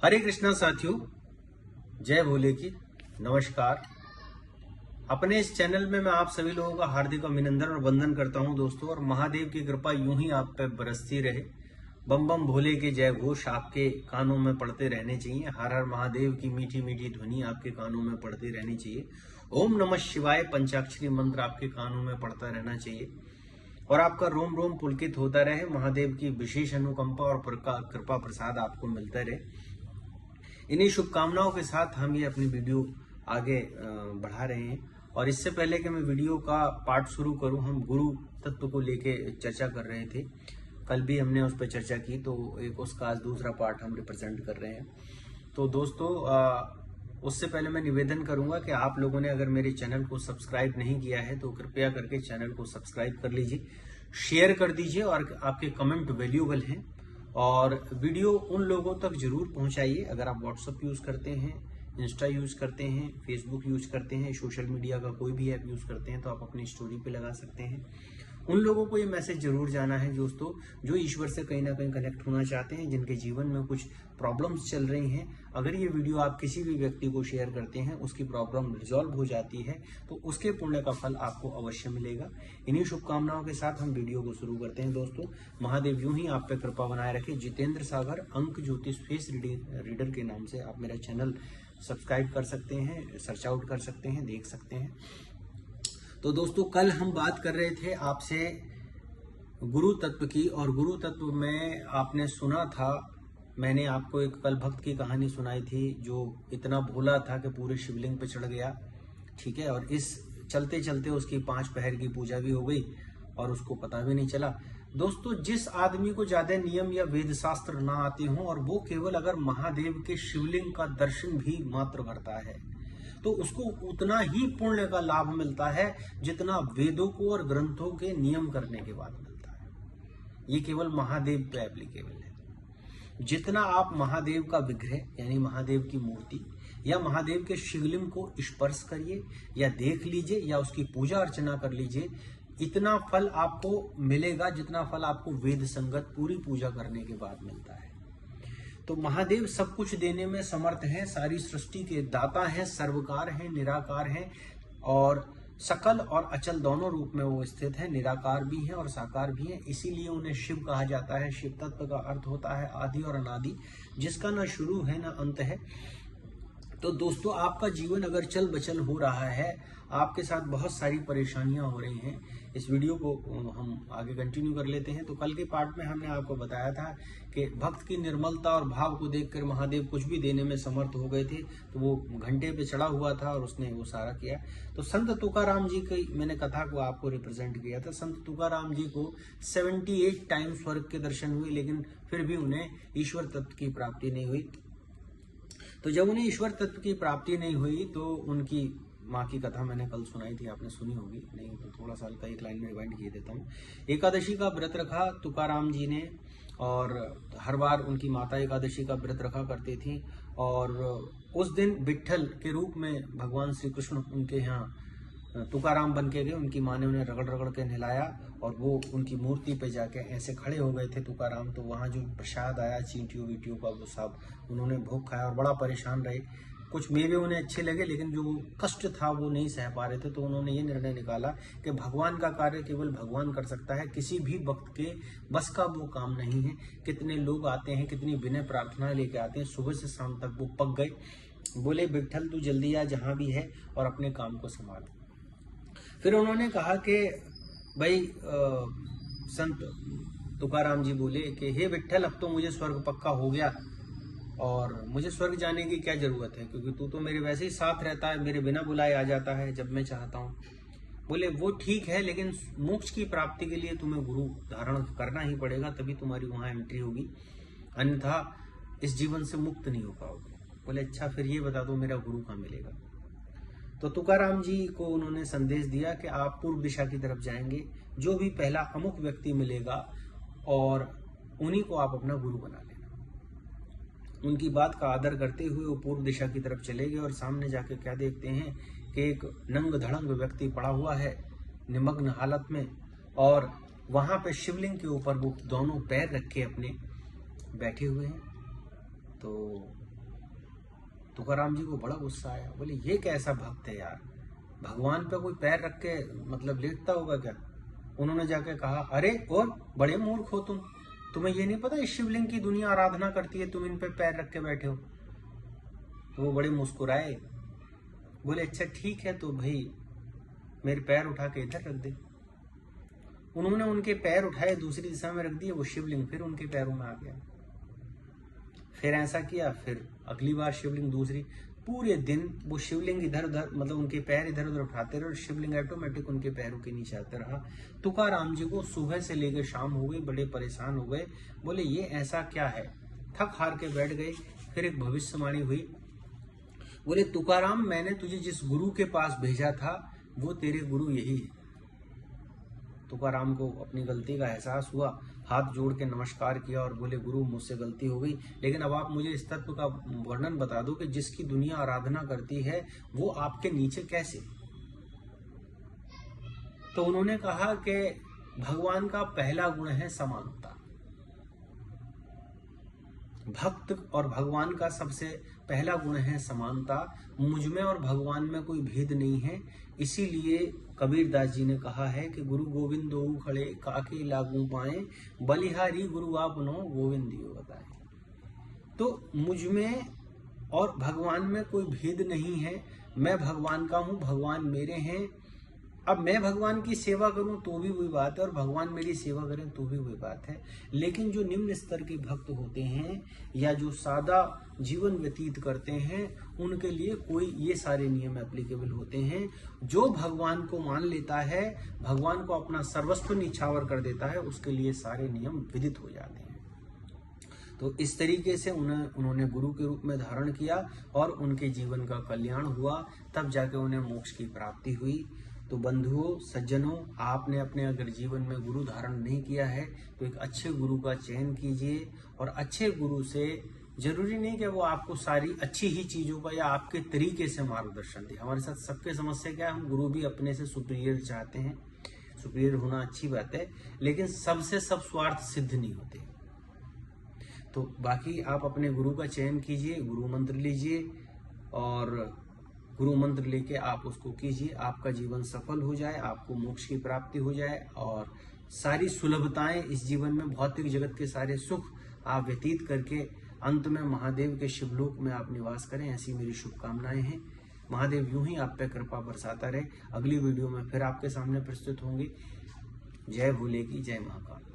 हरे कृष्णा साथियों, जय भोले की नमस्कार। अपने इस चैनल में मैं आप सभी लोगों का हार्दिक अभिनंदन और वंदन करता हूं दोस्तों, और महादेव की कृपा यूं ही आप पे बरसती रहे। बम बम भोले के जय घोष आपके कानों में पड़ते रहने चाहिए। हर हर महादेव की मीठी मीठी ध्वनि आपके कानों में पड़ती रहनी चाहिए। ओम नमः शिवाय पंचाक्षरी मंत्र आपके कानों में पड़ता रहना चाहिए और आपका रोम रोम पुलकित होता रहे। महादेव की विशेष अनुकंपा और कृपा प्रसाद आपको मिलता रहे। इन्हीं शुभकामनाओं के साथ हम ये अपनी वीडियो आगे बढ़ा रहे हैं। और इससे पहले कि मैं वीडियो का पार्ट शुरू करूं, हम गुरु तत्व को लेके चर्चा कर रहे थे। कल भी हमने उस पर चर्चा की, तो एक उसका आज दूसरा पार्ट हम रिप्रेजेंट कर रहे हैं। तो दोस्तों, उससे पहले मैं निवेदन करूंगा कि आप लोगों ने अगर मेरे चैनल को सब्सक्राइब नहीं किया है तो कृपया करके चैनल को सब्सक्राइब कर लीजिए, शेयर कर दीजिए, और आपके कमेंट वैल्यूएबल हैं। और वीडियो उन लोगों तक जरूर पहुंचाइए। अगर आप व्हाट्सएप यूज करते हैं, इंस्टा यूज करते हैं, फेसबुक यूज करते हैं, सोशल मीडिया का कोई भी ऐप यूज करते हैं, तो आप अपनी स्टोरी पे लगा सकते हैं। उन लोगों को ये मैसेज जरूर जाना है दोस्तों, जो ईश्वर से कहीं ना कहीं कनेक्ट होना चाहते हैं, जिनके जीवन में कुछ प्रॉब्लम्स चल रही हैं। अगर ये वीडियो आप किसी भी व्यक्ति को शेयर करते हैं, उसकी प्रॉब्लम रिजॉल्व हो जाती है, तो उसके पुण्य का फल आपको अवश्य मिलेगा। इन्हीं शुभकामनाओं के साथ हम वीडियो को शुरू करते हैं दोस्तों। महादेव यूं ही आप पे कृपा बनाए रखे। जितेंद्र सागर अंक ज्योतिष फेस रीडर के नाम से आप मेरा चैनल सब्सक्राइब कर सकते हैं, सर्च आउट कर सकते हैं, देख सकते हैं। तो दोस्तों, कल हम बात कर रहे थे आपसे गुरु तत्व की, और गुरु तत्व में आपने सुना था, मैंने आपको एक कल भक्त की कहानी सुनाई थी जो इतना भोला था कि पूरे शिवलिंग पे चढ़ गया। ठीक है, और इस चलते चलते उसकी 5 पहर की पूजा भी हो गई और उसको पता भी नहीं चला। दोस्तों, जिस आदमी को ज्यादा नियम या वेद शास्त्र ना आते हों और वो केवल अगर महादेव के शिवलिंग का दर्शन भी मात्र करता है, तो उसको उतना ही पुण्य का लाभ मिलता है जितना वेदों को और ग्रंथों के नियम करने के बाद मिलता है। ये केवल महादेव पे एप्लीकेबल है। जितना आप महादेव का विग्रह यानी महादेव की मूर्ति या महादेव के शिवलिंग को स्पर्श करिए या देख लीजिए या उसकी पूजा अर्चना कर लीजिए, इतना फल आपको मिलेगा जितना फल आपको वेद संगत पूरी पूजा करने के बाद मिलता है। तो महादेव सब कुछ देने में समर्थ हैं, सारी सृष्टि के दाता हैं, सर्वकार हैं, निराकार हैं, और सकल और अचल दोनों रूप में वो स्थित है। निराकार भी हैं और साकार भी हैं, इसीलिए उन्हें शिव कहा जाता है। शिव तत्व का अर्थ होता है आदि और अनादि, जिसका न शुरू है न अंत है। तो दोस्तों, आपका जीवन अगर चल बचल हो रहा है, आपके साथ बहुत सारी परेशानियां हो रही हैं, इस वीडियो को हम आगे कंटिन्यू कर लेते हैं। तो कल के पार्ट में हमने आपको बताया था कि भक्त की निर्मलता और भाव को देखकर महादेव कुछ भी देने में समर्थ हो गए थे। तो वो घंटे पे चढ़ा हुआ था और उसने वो सारा किया। तो संत तुकाराम जी की मैंने कथा को आपको रिप्रेजेंट किया था। संत तुकाराम जी को 78 टाइम स्वर्ग के दर्शन हुए, लेकिन फिर भी उन्हें ईश्वर तत्व की प्राप्ति नहीं हुई। तो जब उन्हें ईश्वर तत्व की प्राप्ति नहीं हुई तो उनकी माँ की कथा मैंने कल सुनाई थी, आपने सुनी होगी, नहीं तो थोड़ा सा हल्का एक लाइन में रिवाइंड किए देता हूँ। एकादशी का व्रत रखा तुकाराम जी ने, और हर बार उनकी माता एकादशी का व्रत रखा करती थी। और उस दिन विट्ठल के रूप में भगवान श्री कृष्ण उनके यहाँ तुकाराम बन के गए। उनकी माँ ने उन्हें रगड़ रगड़ के नहलाया और वो उनकी मूर्ति पे जाके ऐसे खड़े हो गए थे तुकाराम। तो वहाँ जो प्रसाद आया चींटियों वीटियों का, वो सब उन्होंने भोग खाया और बड़ा परेशान रहे। कुछ मेवे उन्हें अच्छे लगे, लेकिन जो कष्ट था वो नहीं सह पा रहे थे। तो उन्होंने ये निर्णय निकाला कि भगवान का कार्य केवल भगवान कर सकता है, किसी भी भक्त के बस का वो काम नहीं है। कितने लोग आते हैं, कितनी विनय प्रार्थना लेके आते हैं, सुबह से शाम तक वो पक गए। बोले, विट्ठल तू जल्दी आ जहां भी है और अपने काम को संभाल। फिर उन्होंने कहा कि भाई, संत तुकाराम जी बोले कि हे विट्ठल, अब तो मुझे स्वर्ग पक्का हो गया और मुझे स्वर्ग जाने की क्या जरूरत है, क्योंकि तू तो मेरे वैसे ही साथ रहता है, मेरे बिना बुलाए आ जाता है जब मैं चाहता हूँ। बोले, वो ठीक है, लेकिन मोक्ष की प्राप्ति के लिए तुम्हें गुरु धारण करना ही पड़ेगा, तभी तुम्हारी वहां एंट्री होगी, अन्यथा इस जीवन से मुक्त नहीं हो पाओगे। बोले, अच्छा फिर ये बता दो मेरा गुरु कहाँ मिलेगा। तो तुकाराम जी को उन्होंने संदेश दिया कि आप पूर्व दिशा की तरफ जाएंगे, जो भी पहला अमुक व्यक्ति मिलेगा और उन्हीं को आप अपना गुरु बना लेना। उनकी बात का आदर करते हुए वो पूर्व दिशा की तरफ चले गए और सामने जाके क्या देखते हैं कि एक नंग धड़ंग व्यक्ति पड़ा हुआ है निमग्न हालत में, और वहां पे शिवलिंग के ऊपर वो दोनों पैर रखे अपने बैठे हुए हैं। तो तुकाराम जी को बड़ा गुस्सा आया, बोले ये कैसा भक्त है यार, भगवान पे कोई पैर रख के मतलब लेटता होगा क्या। उन्होंने जाके कहा, अरे और बड़े मूर्ख हो तुम्हें ये नहीं पता इस शिवलिंग की दुनिया आराधना करती है, तुम इन पे पैर रख के बैठे हो। तो वो बड़े मुस्कुराए, बोले अच्छा ठीक है, तो भाई मेरे पैर उठा के इधर रख दे। उन्होंने उनके पैर उठाए, दूसरी दिशा में रख दिए, वो शिवलिंग फिर उनके पैरों में आ गया। फिर ऐसा किया, फिर अगली बार शिवलिंग दूसरी, पूरे दिन वो शिवलिंग इधर उधर मतलब उनके पैर इधर उधर उठाते रहे और शिवलिंग ऑटोमेटिक उनके पैरों के नीचे आते रहा। तुकाराम जी को सुबह से लेकर शाम हो गई, बड़े परेशान हो गए, बोले ये ऐसा क्या है, थक हार के बैठ गए। फिर एक भविष्यवाणी हुई, बोले तुकाराम मैंने तुझे जिस गुरु के पास भेजा था वो तेरे गुरु यही है। तुकाराम को अपनी गलती का एहसास हुआ, हाथ जोड़ के नमस्कार किया और बोले गुरु मुझसे गलती हो गई, लेकिन अब आप मुझे इस तत्व का वर्णन बता दो कि जिसकी दुनिया आराधना करती है वो आपके नीचे कैसे। तो उन्होंने कहा कि भगवान का पहला गुण है समानता। भक्त और भगवान का सबसे पहला गुण है समानता। मुझ में और भगवान में कोई भेद नहीं है। इसीलिए कबीरदास जी ने कहा है कि गुरु गोविंद दो खड़े काके लागू पाए, बलिहारी गुरु आपनो गोविंद दियो बताए। तो मुझ में और भगवान में कोई भेद नहीं है। मैं भगवान का हूँ, भगवान मेरे हैं। अब मैं भगवान की सेवा करूं तो भी वही बात है और भगवान मेरी सेवा करें तो भी वही बात है। लेकिन जो निम्न स्तर के भक्त होते हैं या जो सादा जीवन व्यतीत करते हैं उनके लिए कोई ये सारे नियम एप्लीकेबल होते हैं। जो भगवान को मान लेता है, भगवान को अपना सर्वस्व निछावर कर देता है, उसके लिए सारे नियम विदित हो जाते हैं। तो इस तरीके से उन्होंने गुरु के रूप में धारण किया और उनके जीवन का कल्याण हुआ, तब जाके उन्हें मोक्ष की प्राप्ति हुई। तो बंधुओं सज्जनों, आपने अपने अगर जीवन में गुरु धारण नहीं किया है तो एक अच्छे गुरु का चयन कीजिए। और अच्छे गुरु से जरूरी नहीं कि वो आपको सारी अच्छी ही चीजों का या आपके तरीके से मार्गदर्शन दे। हमारे साथ सबके समस्या क्या है, हम गुरु भी अपने से सुपीरियर चाहते हैं। सुपीरियर होना अच्छी बात है, लेकिन सबसे सब स्वार्थ सिद्ध नहीं होते। तो बाकी आप अपने गुरु का चयन कीजिए, गुरु मंत्र लीजिए और गुरु मंत्र लेके आप उसको कीजिए, आपका जीवन सफल हो जाए, आपको मोक्ष की प्राप्ति हो जाए और सारी सुलभताएं इस जीवन में, भौतिक जगत के सारे सुख आप व्यतीत करके अंत में महादेव के शिवलोक में आप निवास करें, ऐसी मेरी शुभकामनाएं हैं। महादेव यूं ही आप पे कृपा बरसाता रहे। अगली वीडियो में फिर आपके सामने प्रस्तुत होंगे। जय भोले की जय महाकाल।